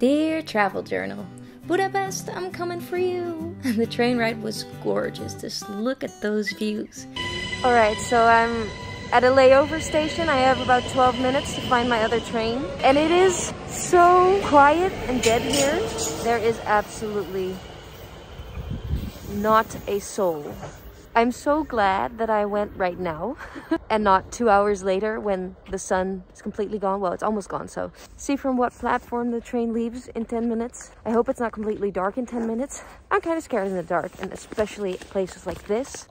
Dear Travel Journal, Budapest, I'm coming for you. The train ride was gorgeous. Just look at those views. Alright, so I'm at a layover station. I have about 12 minutes to find my other train. And it is so quiet and dead here. There is absolutely not a soul. I'm so glad that I went right now and not 2 hours later when the sun is completely gone. Well, it's almost gone, so see from what platform the train leaves in 10 minutes. I hope it's not completely dark in 10 minutes. I'm kind of scared in the dark, and especially places like this.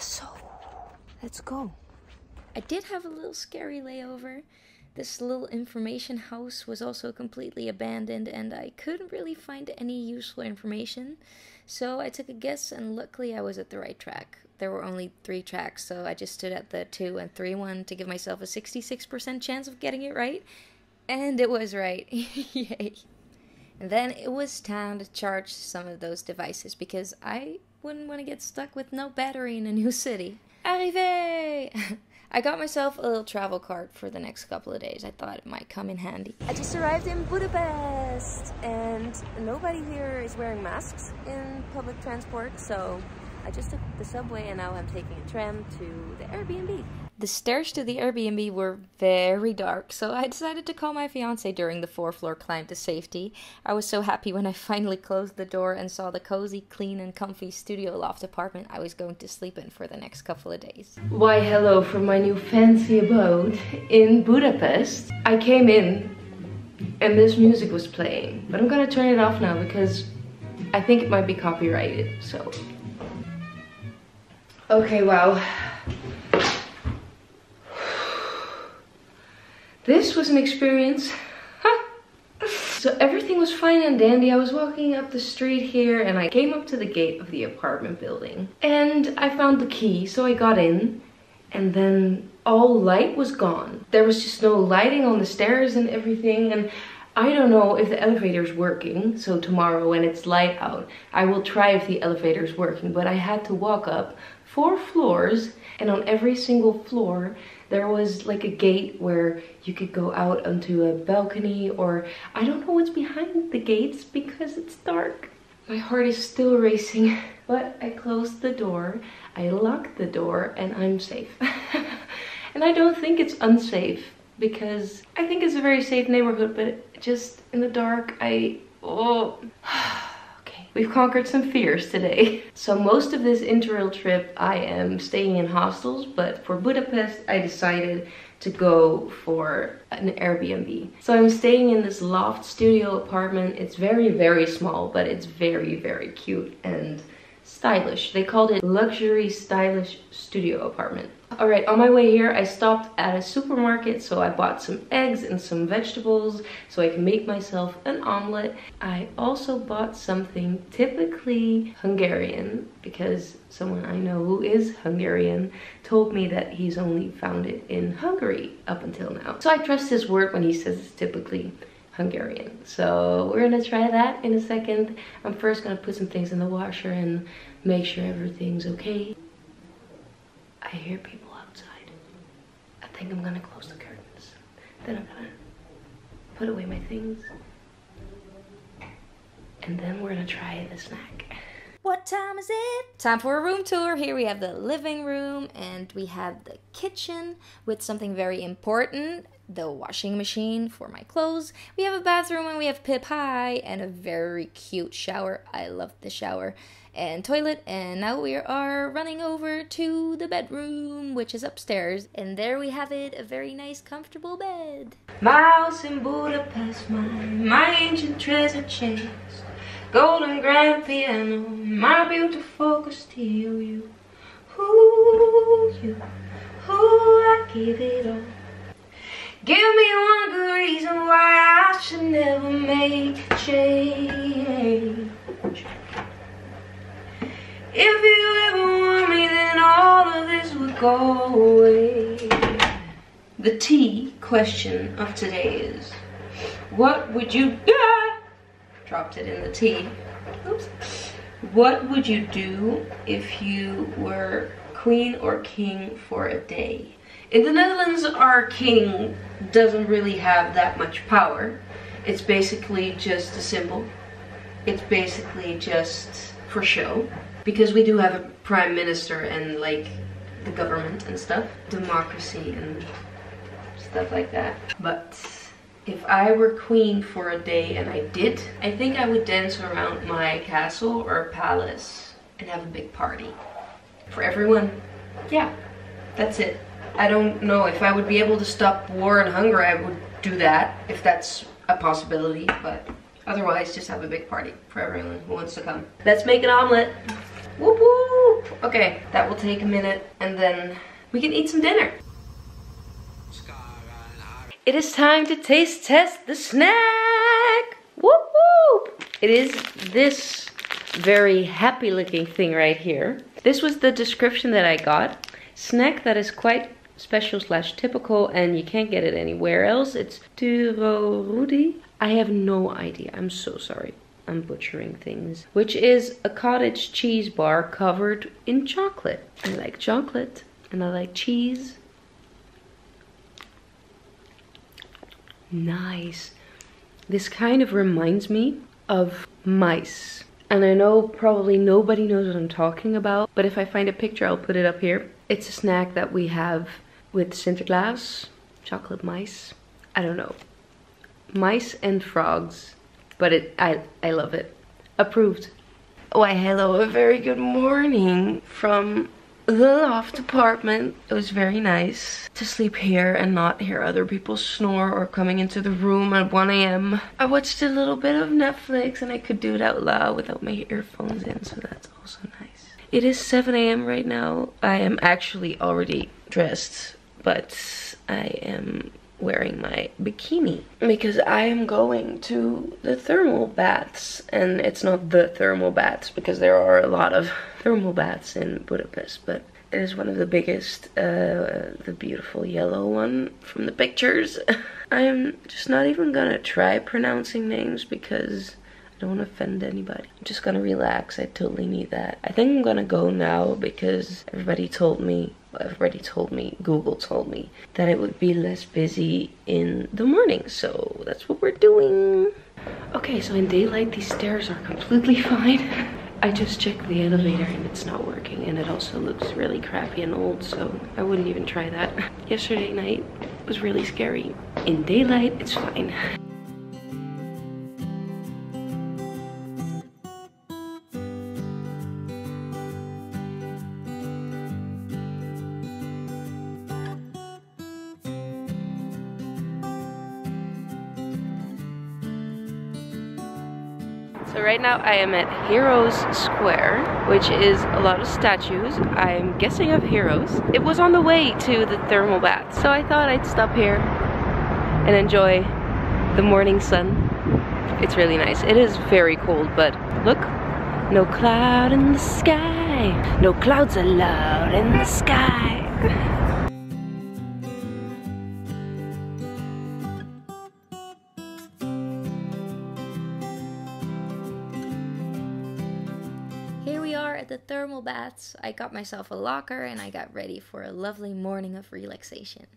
So, let's go. I did have a little scary layover. This little information house was also completely abandoned and I couldn't really find any useful information. So I took a guess and luckily I was at the right track. There were only 3 tracks, so I just stood at the 2 and 3 one to give myself a 66% chance of getting it right. And it was right. Yay. And then it was time to charge some of those devices because I wouldn't want to get stuck with no battery in a new city. Arrivé! I got myself a little travel cart for the next couple of days. I thought it might come in handy. I just arrived in Budapest and nobody here is wearing masks in public transport, so I just took the subway and now I'm taking a tram to the Airbnb. The stairs to the Airbnb were very dark, so I decided to call my fiance during the 4th-floor climb to safety. I was so happy when I finally closed the door and saw the cozy, clean and comfy studio loft apartment I was going to sleep in for the next couple of days. Why hello from my new fancy abode in Budapest. I came in and this music was playing, but I'm gonna turn it off now because I think it might be copyrighted, so. Okay, wow. This was an experience. So everything was fine and dandy. I was walking up the street here and I came up to the gate of the apartment building and I found the key, so I got in and then all light was gone. There was just no lighting on the stairs and everything, and I don't know if the elevator's working, so tomorrow when it's light out I will try if the elevator's working, but I had to walk up 4 floors and on every single floor there was like a gate where you could go out onto a balcony, or I don't know what's behind the gates because it's dark. My heart is still racing, but I closed the door, I locked the door, and I'm safe. And I don't think it's unsafe because I think it's a very safe neighborhood, but just in the dark, we've conquered some fears today. So most of this Interrail trip I am staying in hostels, but for Budapest I decided to go for an Airbnb. So I'm staying in this loft studio apartment. It's very, very small, but it's very, very cute and stylish. They called it luxury stylish studio apartment. All right, on my way here, I stopped at a supermarket, so I bought some eggs and some vegetables so I can make myself an omelet. I also bought something typically Hungarian because someone I know who is Hungarian told me that he's only found it in Hungary up until now. So I trust his word when he says it's typically Hungarian. So we're gonna try that in a second. I'm first gonna put some things in the washer and make sure everything's okay. I hear people outside. I think I'm gonna close the curtains. Then I'm gonna put away my things. And then we're gonna try the snack. What time is it? Time for a room tour. Here we have the living room and we have the kitchen with something very important, the washing machine for my clothes. We have a bathroom and we have Pip High and a very cute shower. I love the shower. And toilet, and now we are running over to the bedroom, which is upstairs, and there we have it, a very nice comfortable bed. My house in Budapest, my ancient treasure chest, golden grand piano, my beautiful Castillo, you, I give it all. Give me one good reason why I should never make a change. If you ever want me, then all of this would go away. The T question of today is, what would you do? Dropped it in the T. Oops. What would you do if you were queen or king for a day? In the Netherlands, our king doesn't really have that much power. It's basically just a symbol. It's basically just for show. Because we do have a prime minister and like the government and stuff. Democracy and stuff like that. But if I were queen for a day, and I did, I think I would dance around my castle or palace and have a big party for everyone. Yeah, that's it. I don't know if I would be able to stop war in Hungary. I would do that if that's a possibility, but otherwise just have a big party for everyone who wants to come. Let's make an omelet. Whoop whoop. Okay, that will take a minute and then we can eat some dinner. It is time to taste test the snack. Whoop whoop. It is this very happy looking thing right here. This was the description that I got. Snack that is quite special / typical and you can't get it anywhere else. It's Interrail. I have no idea. I'm so sorry. I'm butchering things. Which is a cottage cheese bar covered in chocolate. I like chocolate and I like cheese. Nice. This kind of reminds me of mice. And I know probably nobody knows what I'm talking about, but if I find a picture, I'll put it up here. It's a snack that we have with Sinterklaas, chocolate mice. I don't know. Mice and frogs, but I love it. Approved. Why, hello, a very good morning from the loft apartment. It was very nice to sleep here and not hear other people snore or coming into the room at 1 AM. I watched a little bit of Netflix and I could do it out loud without my earphones in, so that's also nice. It is 7 AM right now. I am actually already dressed, but I am wearing my bikini because I am going to the thermal baths, and it's not the thermal baths because there are a lot of thermal baths in Budapest, but it is one of the biggest, the beautiful yellow one from the pictures. I am just not even gonna try pronouncing names because I don't want to offend anybody. I'm just gonna relax. I totally need that. I think I'm gonna go now because everybody told me, Google told me that it would be less busy in the morning, so that's what we're doing. Okay, so in daylight these stairs are completely fine. I just checked the elevator and it's not working, and it also looks really crappy and old, so I wouldn't even try that. Yesterday night was really scary. In daylight it's fine. So right now I am at Heroes Square, which is a lot of statues, I'm guessing of heroes. It was on the way to the thermal bath, so I thought I'd stop here and enjoy the morning sun. It's really nice. It is very cold, but look, no cloud in the sky. No clouds allowed in the sky. Here we are at the thermal baths. I got myself a locker and I got ready for a lovely morning of relaxation.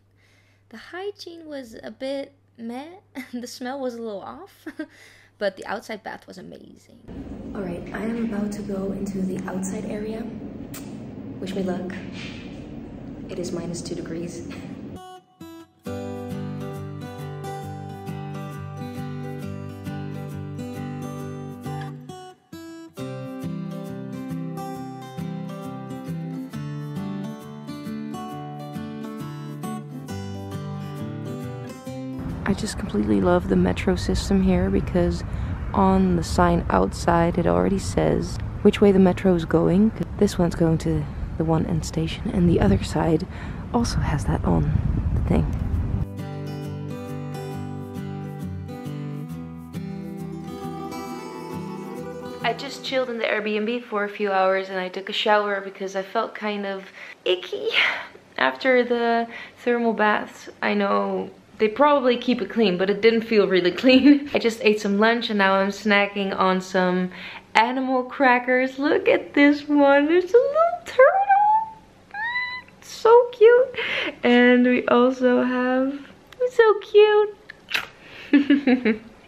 The hygiene was a bit meh, the smell was a little off, but the outside bath was amazing. Alright, I am about to go into the outside area. Wish me luck. It is -2 degrees. I just completely love the metro system here because on the sign outside it already says which way the metro is going. This one's going to the one end station and the other side also has that on the thing. I just chilled in the Airbnb for a few hours and I took a shower because I felt kind of icky after the thermal baths. I know they probably keep it clean, but it didn't feel really clean. I just ate some lunch and now I'm snacking on some animal crackers. Look at this one, there's a little turtle. So cute. And we also have, so cute.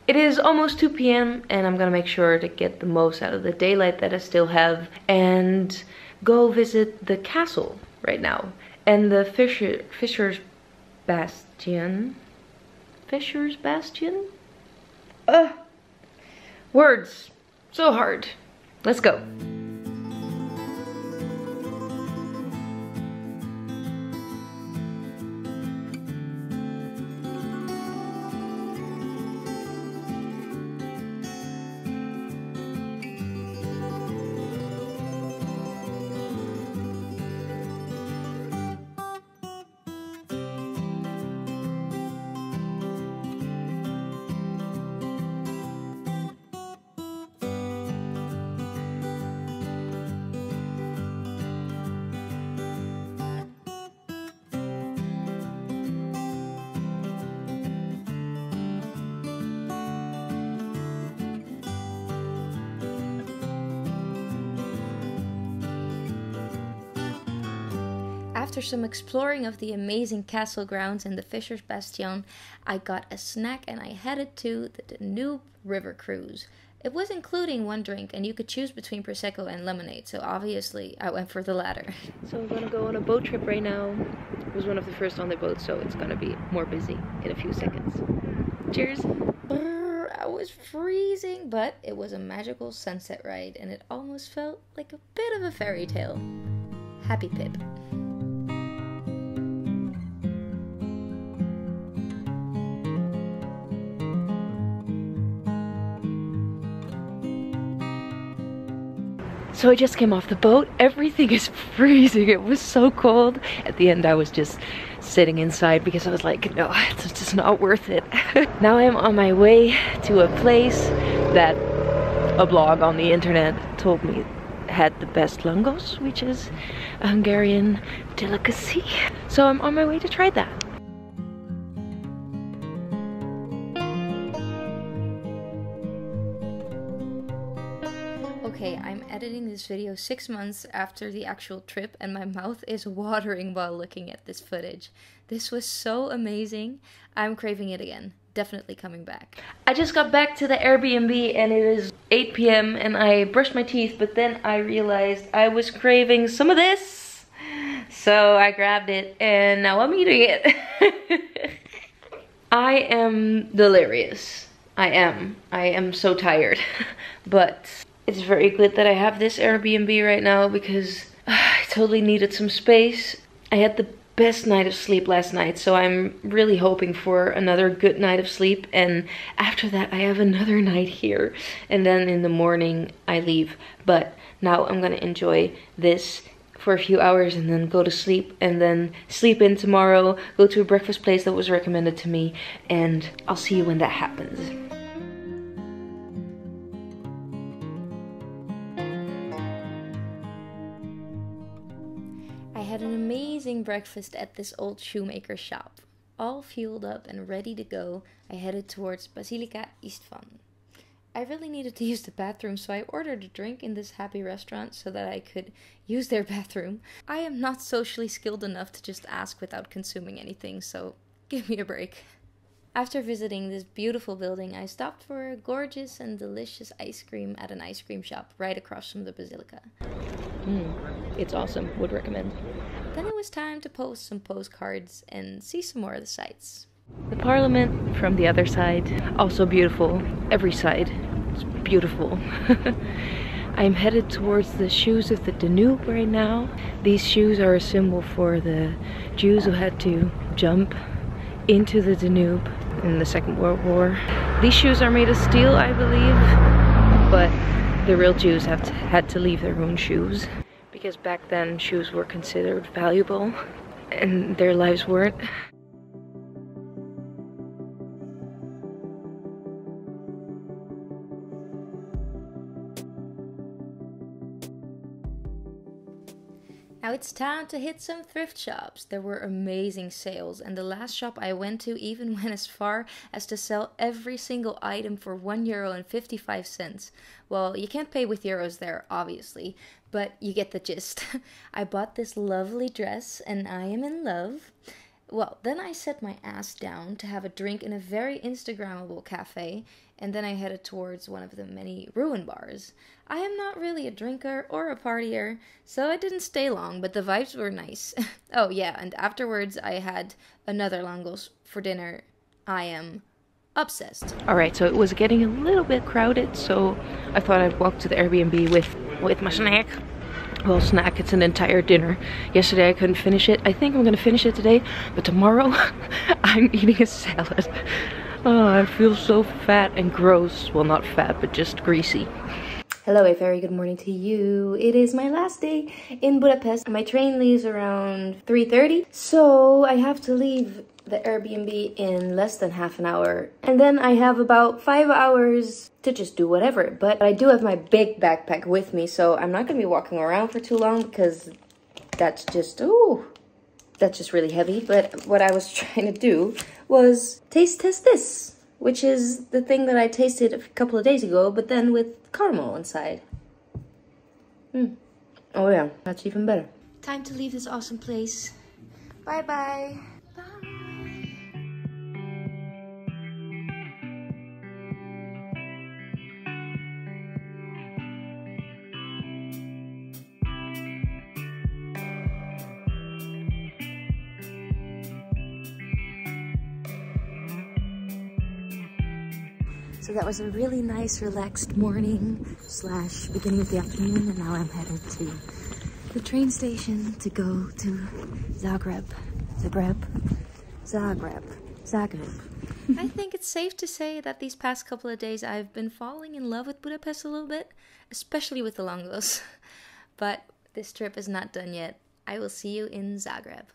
It is almost 2 p.m. and I'm gonna make sure to get the most out of the daylight that I still have and go visit the castle right now and the Fisher's Bastion. Fisher's Bastion? Words. So hard. Let's go. After some exploring of the amazing castle grounds and the Fisher's Bastion, I got a snack and I headed to the Danube River Cruise. It was including one drink and you could choose between Prosecco and lemonade, so obviously I went for the latter. So I'm gonna go on a boat trip right now. It was one of the first on the boat, so it's gonna be more busy in a few seconds. Cheers! I was freezing, but it was a magical sunset ride and it almost felt like a bit of a fairy tale. Happy Pip. So I just came off the boat. Everything is freezing. It was so cold. At the end I was just sitting inside because I was like, no, it's just not worth it. Now I'm on my way to a place that a blog on the internet told me had the best langos, which is a Hungarian delicacy. So I'm on my way to try that. Okay, I'm editing this video 6 months after the actual trip and my mouth is watering while looking at this footage. This was so amazing. I'm craving it again. Definitely coming back. I just got back to the Airbnb and it is 8 p.m. and I brushed my teeth, but then I realized I was craving some of this. So I grabbed it and now I'm eating it. I am delirious. I am so tired. But it's very good that I have this Airbnb right now because I totally needed some space. I had the best night of sleep last night, so I'm really hoping for another good night of sleep, and after that I have another night here, and then in the morning I leave. But now I'm gonna enjoy this for a few hours and then go to sleep, and then sleep in tomorrow, go to a breakfast place that was recommended to me, and I'll see you when that happens. I had an amazing breakfast at this old shoemaker shop. All fueled up and ready to go, I headed towards Basilica Istvan. I really needed to use the bathroom, so I ordered a drink in this happy restaurant so that I could use their bathroom. I am not socially skilled enough to just ask without consuming anything, so give me a break. After visiting this beautiful building, I stopped for a gorgeous and delicious ice cream at an ice cream shop right across from the basilica. It's awesome, would recommend. Then it was time to post some postcards and see some more of the sights. The Parliament from the other side, also beautiful. Every side is beautiful. I'm headed towards the shoes of the Danube right now. These shoes are a symbol for the Jews who had to jump into the Danube in the Second World War. These shoes are made of steel, I believe, but the real Jews had to leave their own shoes because back then shoes were considered valuable and their lives weren't. Now it's time to hit some thrift shops. There were amazing sales, and the last shop I went to even went as far as to sell every single item for €1.55. Well, you can't pay with euros there, obviously, but you get the gist. I bought this lovely dress, and I am in love. Well, then I set my ass down to have a drink in a very Instagrammable cafe, and then I headed towards one of the many ruin bars. I am not really a drinker or a partier, so I didn't stay long, but the vibes were nice. Oh yeah, and afterwards I had another langos for dinner. I am obsessed. Alright, so it was getting a little bit crowded, so I thought I'd walk to the Airbnb with my snack. Well, snack, it's an entire dinner. Yesterday I couldn't finish it. I think I'm gonna finish it today, but tomorrow I'm eating a salad. Oh, I feel so fat and gross. Well, not fat, but just greasy. Hello, a very good morning to you. It is my last day in Budapest. My train leaves around 3:30, so I have to leave the Airbnb in less than half an hour. And then I have about 5 hours to just do whatever. But I do have my big backpack with me, so I'm not gonna be walking around for too long because that's just, ooh, that's just really heavy. But what I was trying to do was taste test this, which is the thing that I tasted a couple of days ago, but then with caramel inside. Oh yeah, that's even better. Time to leave this awesome place. Bye bye. Bye. So that was a really nice, relaxed morning slash beginning of the afternoon, and now I'm headed to the train station to go to Zagreb. I think it's safe to say that these past couple of days I've been falling in love with Budapest a little bit, especially with the langos. But this trip is not done yet. I will see you in Zagreb.